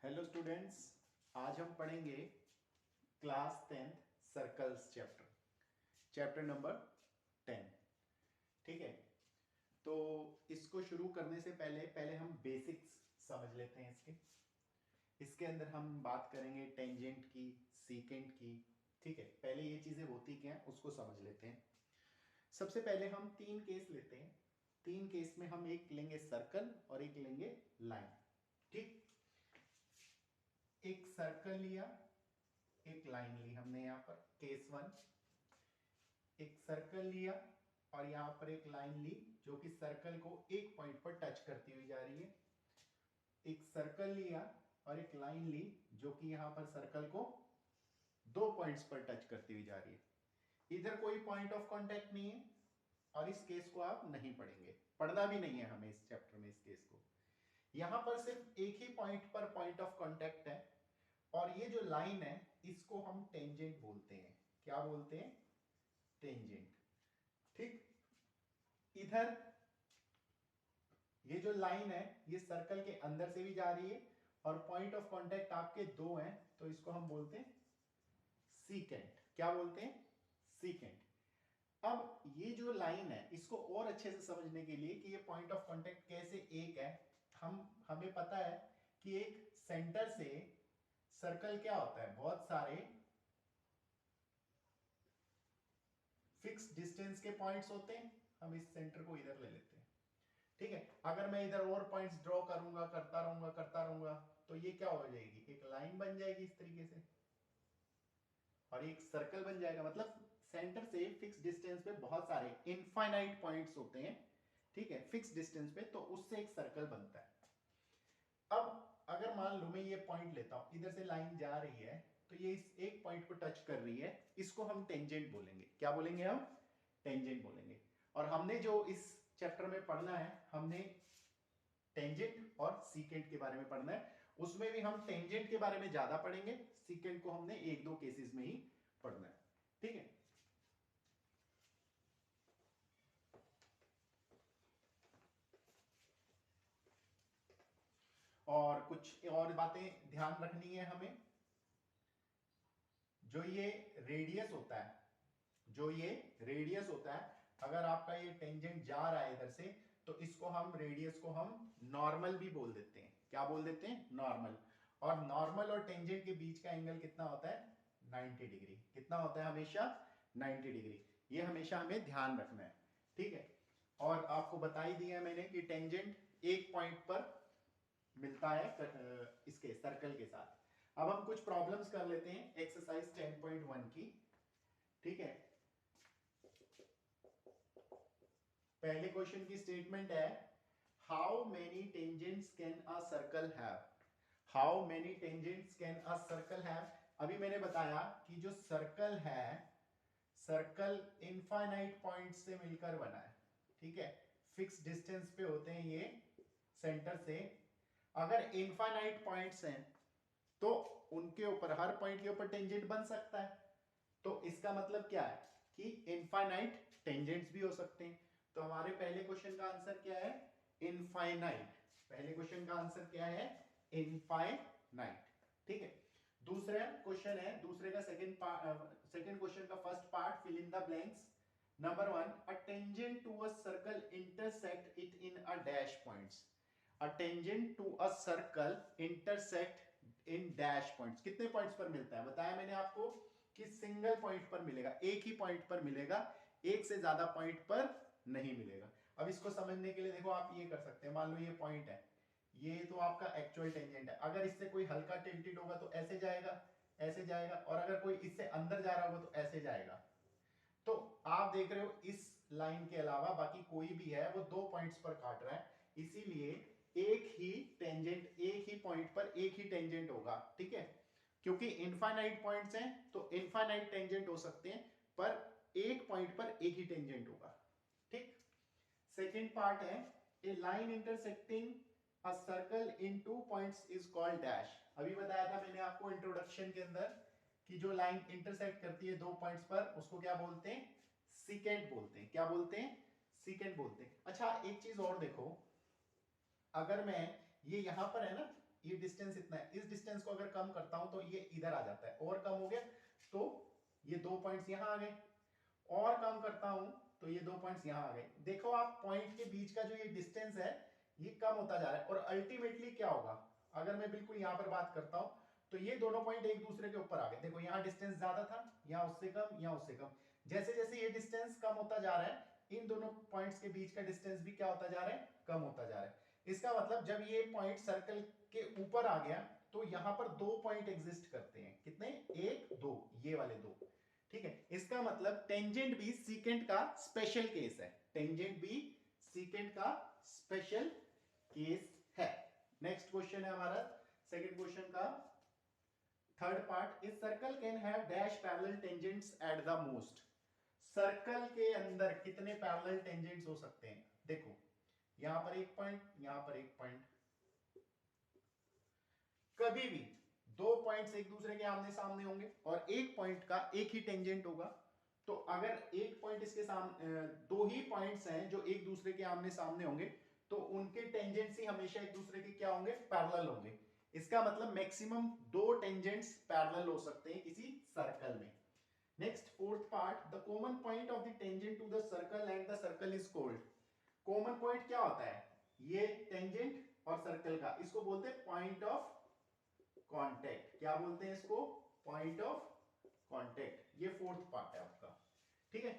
Hello students, आज हम पढ़ेंगे class 10th circles chapter number 10। ठीक है, तो इसको शुरू करने से पहले पहले हम बेसिक्स समझ लेते हैं इसके अंदर हम बात करेंगे टेंजेंट की, सीकेंट की। ठीक है, पहले ये चीजें होती क्या हैं उसको समझ लेते हैं। सबसे पहले हम 3 केस लेते हैं। 3 केस में हम एक लेंगे सर्कल और एक लेंगे लाइन। ठीक, एक सर्कल लिया, एक लाइन ली हमने यहां पर केस 1। एक सर्कल लिया और यहां पर एक लाइन ली जो कि सर्कल को एक पॉइंट पर टच करती हुई जा रही है। एक सर्कल लिया और एक लाइन ली जो कि यहां पर सर्कल को 2 पॉइंट्स पर टच करती हुई जा रही है। इधर कोई पॉइंट ऑफ कांटेक्ट नहीं है और इस केस को आप नहीं पढ़ेंगे, पढ़ना भी नहीं है हमें इस चैप्टर में। इस केस को यहां पर सिर्फ एक ही पॉइंट पर पॉइंट ऑफ कांटेक्ट है और ये जो लाइन है इसको हम टेंजेंट बोलते हैं। क्या बोलते हैं? टेंजेंट। ठीक, इधर ये जो लाइन है ये सर्कल के अंदर से भी जा रही है और पॉइंट ऑफ कांटेक्ट आपके 2 हैं, तो इसको हम बोलते हैं सीकेंट। क्या बोलते हैं? सीकेंट। अब ये जो लाइन है इसको और अच्छे से समझने के लिए कि ये पॉइंट ऑफ कांटेक्ट कैसे एक है, हमें पता है कि एक सेंटर से सर्कल क्या होता है, बहुत सारे फिक्स डिस्टेंस के पॉइंट्स होते हैं। हम इस सेंटर को इधर ले लेते हैं। ठीक है, अगर मैं इधर और पॉइंट्स ड्रॉ करूंगा, करता रहूंगा तो ये क्या हो जाएगी, एक लाइन बन जाएगी इस तरीके से और एक सर्कल बन जाएगा। मतलब सेंटर से फिक्स डिस्टेंस पे बहुत सारे इनफाइनाइट पॉइंट्स होते हैं। ठीक है, फिक्स डिस्टेंस पे, तो उससे एक सर्कल बनता है। अब अगर मान लो मैं ये पॉइंट लेता हूं, इधर से लाइन जा रही है तो ये इस एक पॉइंट को टच कर रही है, इसको हम टेंजेंट बोलेंगे। क्या बोलेंगे हम? टेंजेंट बोलेंगे। और हमने जो इस चैप्टर में पढ़ना है, हमने टेंजेंट और सीकेंट के बारे में पढ़ना है। उसमें भी हम टेंजेंट के बारे में ज्यादा पढ़ेंगे, सीकेंट को हमने 1-2 केसेस में ही पढ़ना है। ठीक है, और कुछ और बातें ध्यान रखनी है हमें। जो ये रेडियस होता है, अगर आपका ये टेंजेंट जा रहा है इधर से, तो इसको हम रेडियस को हम नॉर्मल भी बोल देते हैं। क्या बोल देते हैं? नॉर्मल। और नॉर्मल और टेंजेंट के बीच का एंगल कितना होता है? 90 डिग्री। कितना होता है? हमेशा 90 डिग्री। ये हमेशा हमें ध्यान रखना है। ठीक है, और आपको बता ही दिया मैंने कि टेंजेंट एक पॉइंट पर मिलता है इसके सर्कल के साथ। अब हम कुछ प्रॉब्लम्स कर लेते हैं एक्सरसाइज 10.1 की। ठीक है, पहले क्वेश्चन की स्टेटमेंट है, how many tangents can a circle have. How many tangents can a circle have. अभी मैंने बताया कि जो सर्कल है, सर्कल इनफाइनाइट पॉइंट से मिलकर बना है। ठीक है, फिक्स डिस्टेंस पे होते हैं ये सेंटर से। अगर इनफाइनाइट पॉइंट्स हैं तो उनके ऊपर, हर पॉइंट के ऊपर टेंजेंट बन सकता है। तो इसका मतलब क्या है कि इनफाइनाइट टेंजेंट्स भी हो सकते हैं। तो हमारे पहले क्वेश्चन का आंसर क्या है? इनफाइनाइट। पहले क्वेश्चन का आंसर क्या है? इनफाइनाइट। ठीक है, दूसरा क्वेश्चन है, दूसरे का सेकंड क्वेश्चन का first part, fill in the blanks. Number 1, a tangent to a circle intersect it in a dash points. A tangent to a circle intersect in dash points. कितने points पर मिलता है? बताया मैंने आपको कि सिंगल पॉइंट पर मिलेगा, एक ही पॉइंट पर मिलेगा, एक से ज्यादा पॉइंट पर नहीं मिलेगा। अब इसको समझने के लिए देखो, आप ये कर सकते हैं, मान लो ये पॉइंट है, ये तो आपका एक्चुअल टेंजेंट है। अगर इससे कोई हल्का टिल्टेड होगा तो ऐसे जाएगा, ऐसे जाएगा, और अगर कोई इससे अंदर जा रहा होगा तो ऐसे जाएगा। तो आप देख रहे हो इस लाइन के अलावा बाकी कोई भी है वो 2 पॉइंट्स पर काट रहा है, इसीलिए एक ही टेंजेंट, एक ही पॉइंट पर एक ही टेंजेंट होगा। ठीक है, क्योंकि इनफाइनाइट पॉइंट्स हैं तो इनफाइनाइट टेंजेंट हो सकते हैं, पर एक पॉइंट पर एक ही टेंजेंट होगा। ठीक, सेकेंड पार्ट है, a line intersecting a circle in 2 points is called dash. अभी बताया था मैंने आपको इंट्रोडक्शन के अंदर कि जो लाइन इंटरसेक्ट करती है 2 पॉइंट्स पर, उसको क्या बोलते हैं? सीकेंट बोलते हैं। क्या बोलते हैं? सीकेंट बोलते हैं। अच्छा, एक चीज और देखो, अगर मैं ये यहां पर है ना, ये डिस्टेंस इतना है, इस डिस्टेंस को अगर कम करता हूं तो ये इधर आ जाता है, और कम हो गया तो ये 2 पॉइंट्स यहां आ गए, और कम करता हूं तो ये 2 पॉइंट्स यहां आ गए। देखो आप पॉइंट के बीच का जो ये डिस्टेंस है ये कम होता जा रहा है, और अल्टीमेटली क्या होगा, अगर मैं बिल्कुल यहां पर बात करता हूं तो ये दोनों पॉइंट एक दूसरे के ऊपर आ गए। देखो यहाँ डिस्टेंस ज्यादा था, यहाँ उससे कम, यहाँ उससे कम। जैसे जैसे ये डिस्टेंस कम होता जा रहा है इन दोनों पॉइंट्स के बीच का डिस्टेंस भी क्या होता जा रहा है, कम होता जा रहा है। इसका मतलब जब ये पॉइंट सर्कल के ऊपर आ गया तो यहां पर 2 पॉइंट एग्जिस्ट करते हैं, कितने, 1 2, ये वाले 2, ठीक है। इसका मतलब टेंजेंट भी सीकेंट का स्पेशल केस है, टेंजेंट भी सीकेंट का स्पेशल केस है। नेक्स्ट क्वेश्चन है हमारा सेकंड क्वेश्चन का थर्ड पार्ट, इस circle can have dash parallel tangents at the most. Circle के अंदर कितने पैरेलल टेंजेंट्स हो सकते हैं, देखो यहां पर एक पॉइंट, यहां पर एक पॉइंट, कभी भी 2 पॉइंट्स एक दूसरे के आमने सामने होंगे और एक पॉइंट का एक ही टेंजेंट होगा। तो अगर एक पॉइंट इसके सामने, 2 ही पॉइंट्स हैं जो एक दूसरे के आमने सामने होंगे तो उनके टेंजेंट्स ही हमेशा एक दूसरे के क्या होंगे, पैरेलल होंगे। इसका मतलब मैक्सिमम 2 टेंजेंट्स पैरेलल हो सकते हैं किसी सर्कल में। Next fourth part, the common point of the tangent to the circle and the circle is called. Common point क्या होता है, ये टेंजेंट और सर्कल का, इसको बोलते हैं पॉइंट ऑफ कांटेक्ट। क्या बोलते हैं इसको, पॉइंट ऑफ कांटेक्ट। ये फोर्थ पार्ट है आपका, ठीक है।